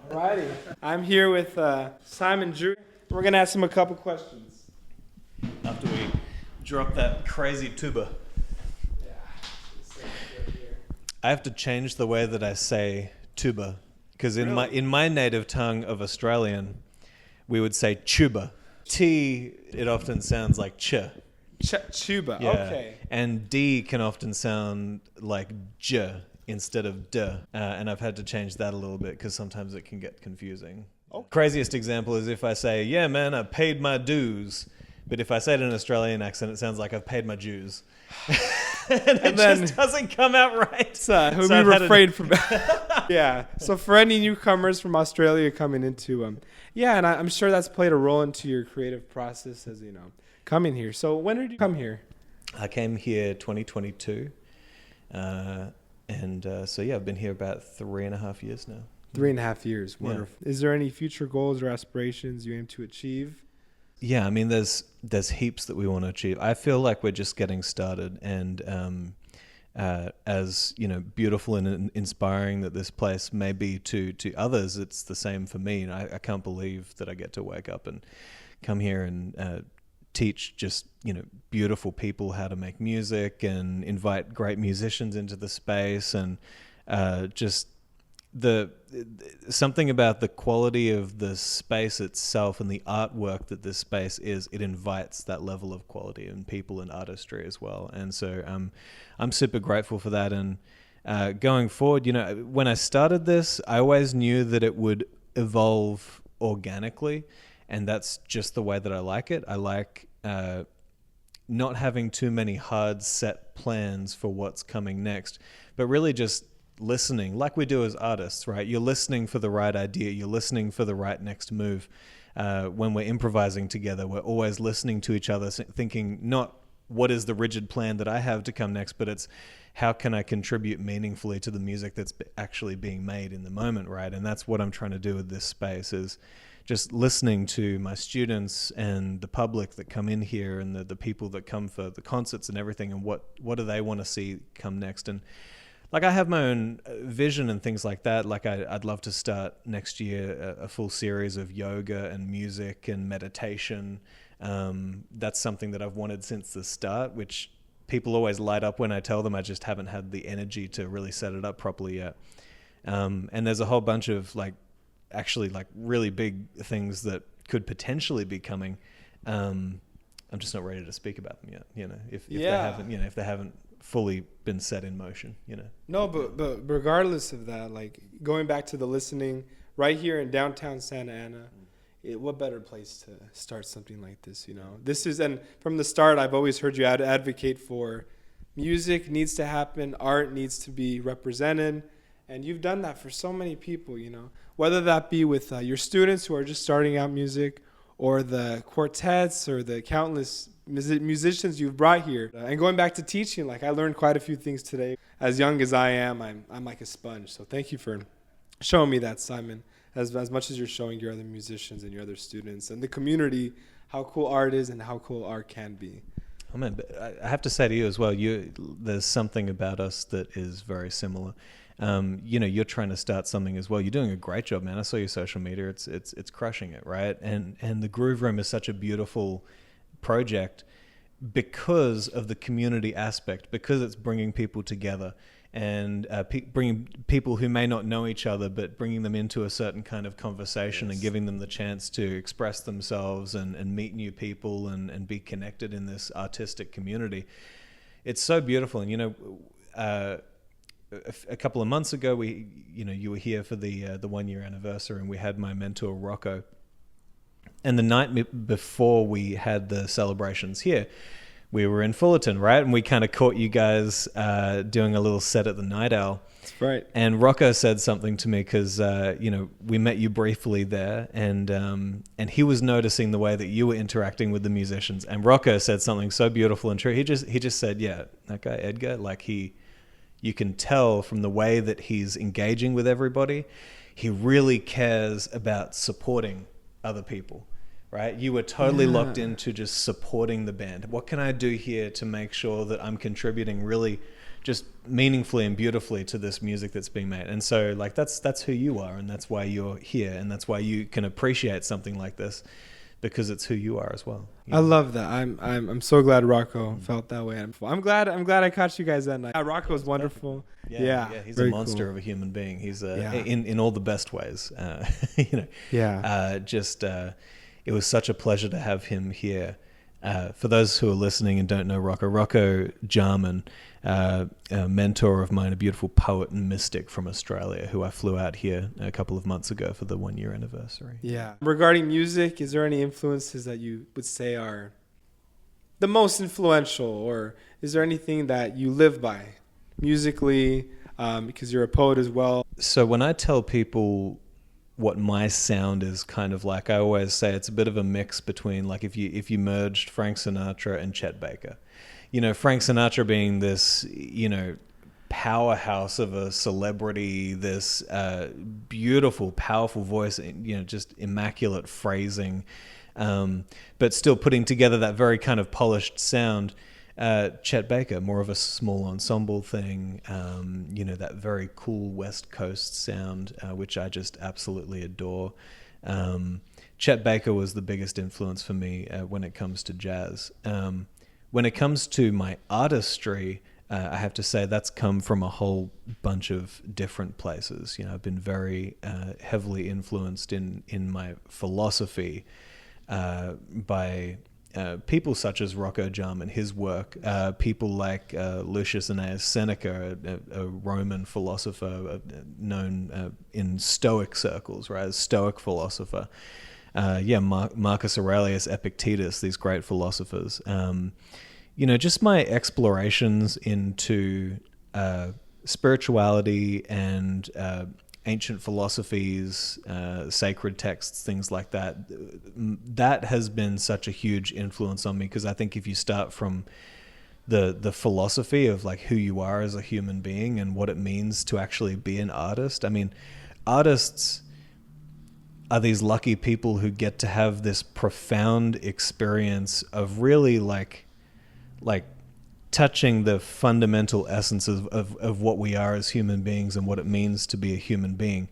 Alrighty, I'm here with Simon Drew. We're gonna ask him a couple questions. After we drop that crazy tuba. I have to change the way that I say tuba, because in my native tongue of Australian, we would say tuba. T, it often sounds like ch. Tuba, Yeah. okay. And D can often sound like j instead of d. And I've had to change that a little bit because sometimes it can get confusing. Oh. Craziest example is if I say, yeah, man, I paid my dues. But if I say it in an Australian accent, it sounds like I've paid my dues. and then just doesn't come out right. We refrain from that. Yeah. So for any newcomers from Australia coming into and I'm sure that's played a role into your creative process as coming here. So when did you come here? I came here 2022. So I've been here about 3.5 years now. 3.5 years. Wonderful. Yeah. Is there any future goals or aspirations you aim to achieve? Yeah, I mean, there's heaps that we want to achieve. I feel like we're just getting started, and as beautiful and inspiring that this place may be to others, it's the same for me. And I can't believe that I get to wake up and come here and teach just beautiful people how to make music and invite great musicians into the space, and just something about the quality of the space itself and the artwork that this space is, it invites that level of quality in people and artistry as well. And so I'm super grateful for that. And going forward, when I started this, I always knew that it would evolve organically, and that's just the way that I like it. I like not having too many hard set plans for what's coming next, but really just listening like we do as artists, right? You're listening for the right idea. You're listening for the right next move. When we're improvising together, we're always listening to each other, thinking not what is the rigid plan that I have to come next, but it's how can I contribute meaningfully to the music that's actually being made in the moment, right? And that's what I'm trying to do with this space, is just listening to my students and the public that come in here, and the people that come for the concerts and everything, and what do they want to see come next. And like, I have my own vision and things like that. Like, I'd love to start next year a full series of yoga and music and meditation. That's something that I've wanted since the start, which people always light up when I tell them. I just haven't had the energy to really set it up properly yet. And there's a whole bunch of actually really big things that could potentially be coming. I'm just not ready to speak about them yet. If they haven't fully been set in motion, No, but regardless of that, going back to the listening right here in downtown Santa Ana, what better place to start something like this? This is, and from the start, I've always heard you advocate for music needs to happen, art needs to be represented, and you've done that for so many people. Whether that be with your students who are just starting out music, or the quartets, or the countless musicians you've brought here. And going back to teaching, I learned quite a few things today. As young as I am, I'm like a sponge. So thank you for showing me that, Simon, as much as you're showing your other musicians and your other students and the community how cool art is and how cool art can be. Oh man, but I have to say to you as well, there's something about us that is very similar. You're trying to start something as well. You're doing a great job, man. I saw your social media. It's crushing it, right? And the Groove Room is such a beautiful project because of the community aspect, because it's bringing people together and bringing people who may not know each other, but bringing them into a certain kind of conversation. Yes. And giving them the chance to express themselves and meet new people and be connected in this artistic community. It's so beautiful. And, a couple of months ago, you were here for the 1 year anniversary, and we had my mentor Rocco. And the night before we had the celebrations here, we were in Fullerton, right? And we kind of caught you guys doing a little set at the Night Owl. That's right. And Rocco said something to me because, we met you briefly there, and he was noticing the way that you were interacting with the musicians. And Rocco said something so beautiful and true. He just said, yeah, that guy Edgar, like you can tell from the way that he's engaging with everybody, he really cares about supporting other people. Right? You were totally locked into just supporting the band. What can I do here to make sure that I'm contributing really just meaningfully and beautifully to this music that's being made? And so like that's who you are, and that's why you're here, and that's why you can appreciate something like this, because it's who you are as well. I love that. I'm so glad Rocco felt that way. I'm glad I caught you guys that night. Rocco's wonderful. Yeah, he's a monster of a human being. He's in all the best ways. It was such a pleasure to have him here. For those who are listening and don't know Rocco Jarman, a mentor of mine, a beautiful poet and mystic from Australia, who I flew out here a couple of months ago for the 1 year anniversary. Yeah. Regarding music, is there any influences that you would say are the most influential, or is there anything that you live by musically, because you're a poet as well? So when I tell people what my sound is kind of like, I always say it's a bit of a mix between, like, if you merged Frank Sinatra and Chet Baker. Frank Sinatra being this, powerhouse of a celebrity, this beautiful, powerful voice, just immaculate phrasing, but still putting together that very kind of polished sound. Chet Baker, more of a small ensemble thing, that very cool West Coast sound, which I just absolutely adore. Chet Baker was the biggest influence for me when it comes to jazz. When it comes to my artistry, I have to say that's come from a whole bunch of different places. I've been very heavily influenced in my philosophy by people such as Rocco Jarman, his work, people like Lucius Annaeus Seneca, a Roman philosopher known in Stoic circles, right, a Stoic philosopher. Marcus Aurelius, Epictetus, these great philosophers. Just my explorations into spirituality and ancient philosophies, sacred texts, things like that. That has been such a huge influence on me, because I think if you start from the philosophy of like who you are as a human being and what it means to actually be an artist. I mean, artists are these lucky people who get to have this profound experience of really like touching the fundamental essence of what we are as human beings and what it means to be a human being.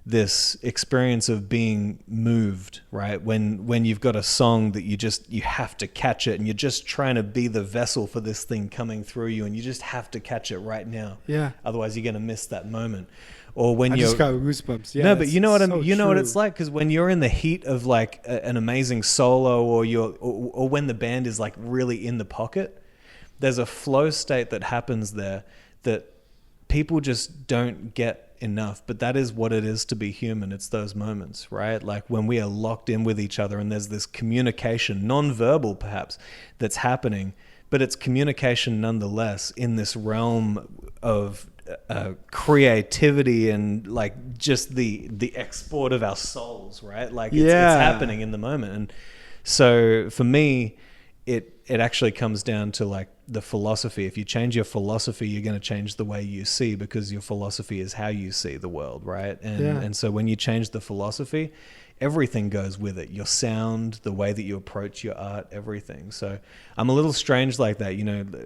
This experience of being moved, right? When you've got a song that you have to catch it, and you're just trying to be the vessel for this thing coming through you, and you just have to catch it right now. Yeah. Otherwise, you're going to miss that moment. Or when I just got goosebumps. Yeah, no, but you know what what it's like, because when you're in the heat of like an amazing solo, or when the band is like really in the pocket, there's a flow state that happens there that people just don't get enough. But that is what it is to be human. It's those moments, right? Like when we are locked in with each other and there's this communication, non-verbal perhaps, that's happening, but it's communication nonetheless in this realm of creativity and like just the export of our souls, right? Like it's happening in the moment. And so for me, it actually comes down to like the philosophy. If you change your philosophy, you're going to change the way you see, because your philosophy is how you see the world, right? And so when you change the philosophy, everything goes with it. Your sound, the way that you approach your art, everything. So I'm a little strange like that.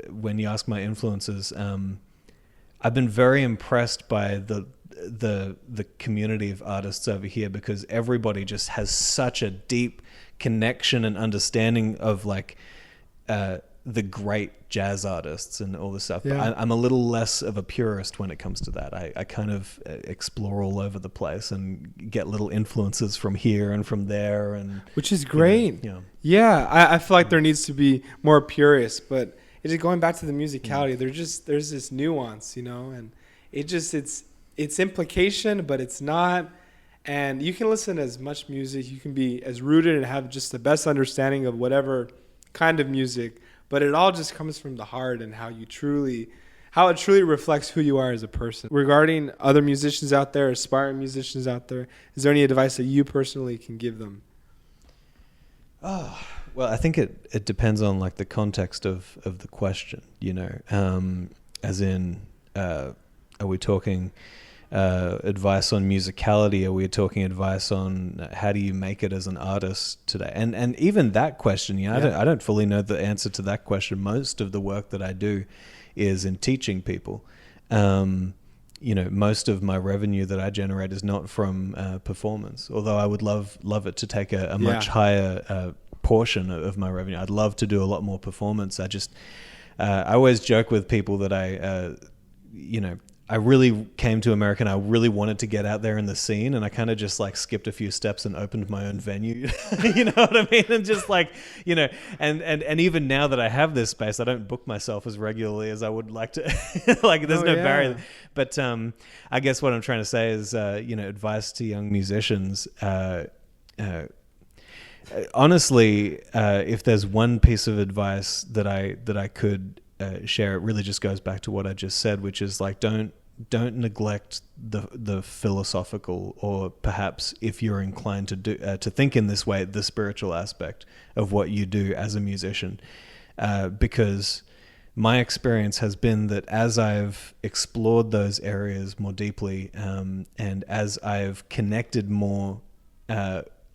When you ask my influences, I've been very impressed by the community of artists over here, because everybody just has such a deep connection and understanding of like the great jazz artists and all this stuff. Yeah. But I'm a little less of a purist when it comes to that. I kind of explore all over the place and get little influences from here and from there, and which is great. Yeah. I feel like there needs to be more purists, but it's just going back to the musicality. There's this nuance, and it's implication, but it's not. And you can listen to as much music, you can be as rooted and have just the best understanding of whatever kind of music, but it all just comes from the heart and how it truly reflects who you are as a person. Regarding other musicians out there, aspiring musicians out there, is there any advice that you personally can give them? Oh, well, I think it depends on like the context of the question, as in, are we talking advice on musicality? Are we talking advice on how do you make it as an artist today? And even that question, I don't fully know the answer to that question. Most of the work that I do is in teaching people. Most of my revenue that I generate is not from performance, although I would love it to take a much higher portion of my revenue. I'd love to do a lot more performance. I always joke with people that I really came to America and I really wanted to get out there in the scene, and I kind of just like skipped a few steps and opened my own venue. You know what I mean? And just like, and even now that I have this space, I don't book myself as regularly as I would like to. Like there's no barrier. But I guess what I'm trying to say is, advice to young musicians, honestly, if there's one piece of advice that I could share, it really just goes back to what I just said, which is like don't neglect the philosophical, or perhaps if you're inclined to think in this way, the spiritual aspect of what you do as a musician, because my experience has been that as I've explored those areas more deeply, and as I've connected more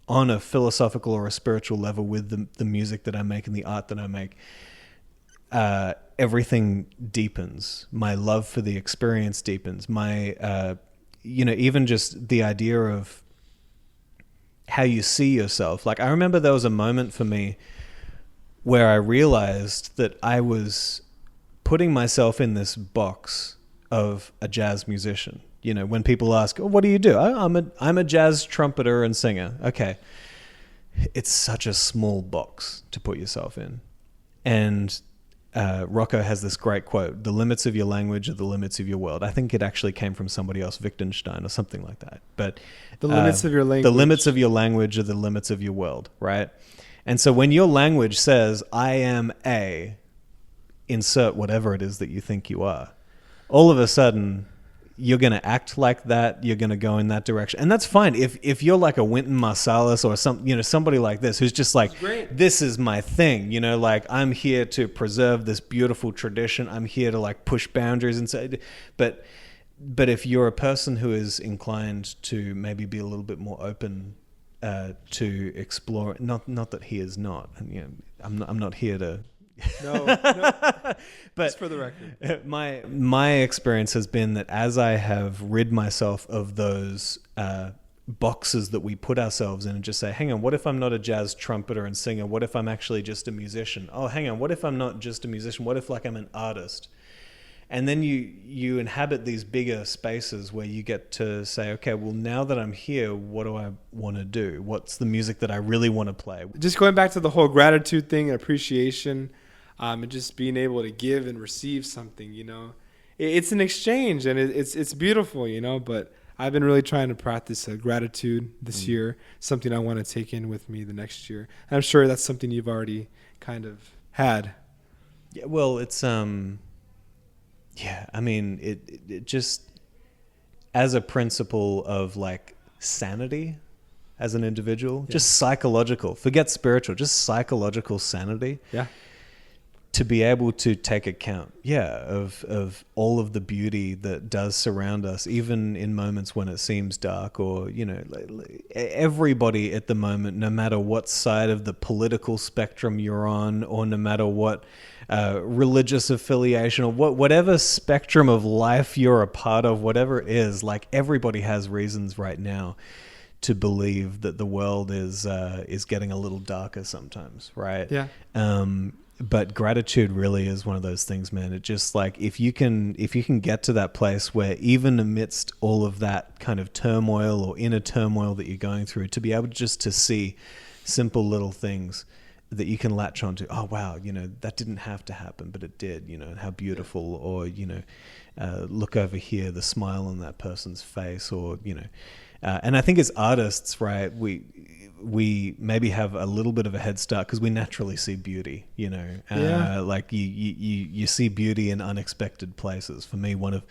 on a philosophical or a spiritual level with the music that I make and the art that I make, everything deepens. My love for the experience deepens. My, even just the idea of how you see yourself. Like I remember there was a moment for me where I realized that I was putting myself in this box of a jazz musician. When people ask, "Oh, what do you do?" I'm a jazz trumpeter and singer. Okay. It's such a small box to put yourself in. And Rocco has this great quote: "The limits of your language are the limits of your world." I think it actually came from somebody else, Wittgenstein or something like that. But the limits of your language. The limits of your language are the limits of your world, right? And so when your language says, "I am insert whatever it is that you think you are," all of a sudden you're going to act like that. You're going to go in that direction. And that's fine. If you're like a Wynton Marsalis or somebody like this, who's just like, this is my thing, like I'm here to preserve this beautiful tradition. I'm here to like push boundaries and say, but if you're a person who is inclined to maybe be a little bit more open to explore, not that he is not, and I'm not here to, no. But just for the record, my experience has been that as I have rid myself of those boxes that we put ourselves in, and just say, hang on, what if I'm not a jazz trumpeter and singer? What if I'm actually just a musician? Oh, hang on, what if I'm not just a musician? What if like I'm an artist? And then you inhabit these bigger spaces where you get to say, okay, well, now that I'm here, what do I want to do? What's the music that I really want to play? Just going back to the whole gratitude thing and appreciation, and just being able to give and receive something, it's an exchange, and it's beautiful, but I've been really trying to practice gratitude this year, something I want to take in with me the next year. And I'm sure that's something you've already kind of had. Yeah, well, it's, yeah, I mean, it just, as a principle of like sanity as an individual, just psychological, forget spiritual, just psychological sanity. Yeah. To be able to take account, of all of the beauty that does surround us, even in moments when it seems dark, or, everybody at the moment, no matter what side of the political spectrum you're on, or no matter what religious affiliation, or whatever spectrum of life you're a part of, whatever it is, like everybody has reasons right now to believe that the world is getting a little darker sometimes, right? Yeah. But gratitude really is one of those things, man. It just like, if you can get to that place where even amidst all of that kind of turmoil or inner turmoil that you're going through, to be able just to see simple little things that you can latch onto. Oh, wow, that didn't have to happen, but it did, and how beautiful. Or, look over here, the smile on that person's face, or, And I think as artists, right, we maybe have a little bit of a head start because we naturally see beauty, you know. Like you see beauty in unexpected places. For me, one of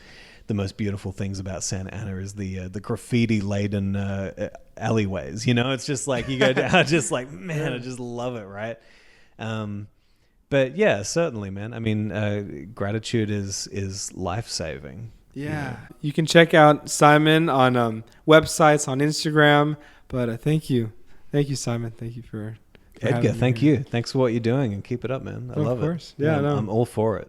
the most beautiful things about Santa Ana is the graffiti laden alleyways. You know, it's just like you go down, just like, man, I just love it, right? But yeah, certainly, man. I mean, gratitude is life saving. Yeah, you can check out Simon on websites, on Instagram. But thank you, Simon. Thank you for Edgar. Thank you. Thanks for what you're doing, and keep it up, man. I love it. Of course. Yeah, I'm all for it.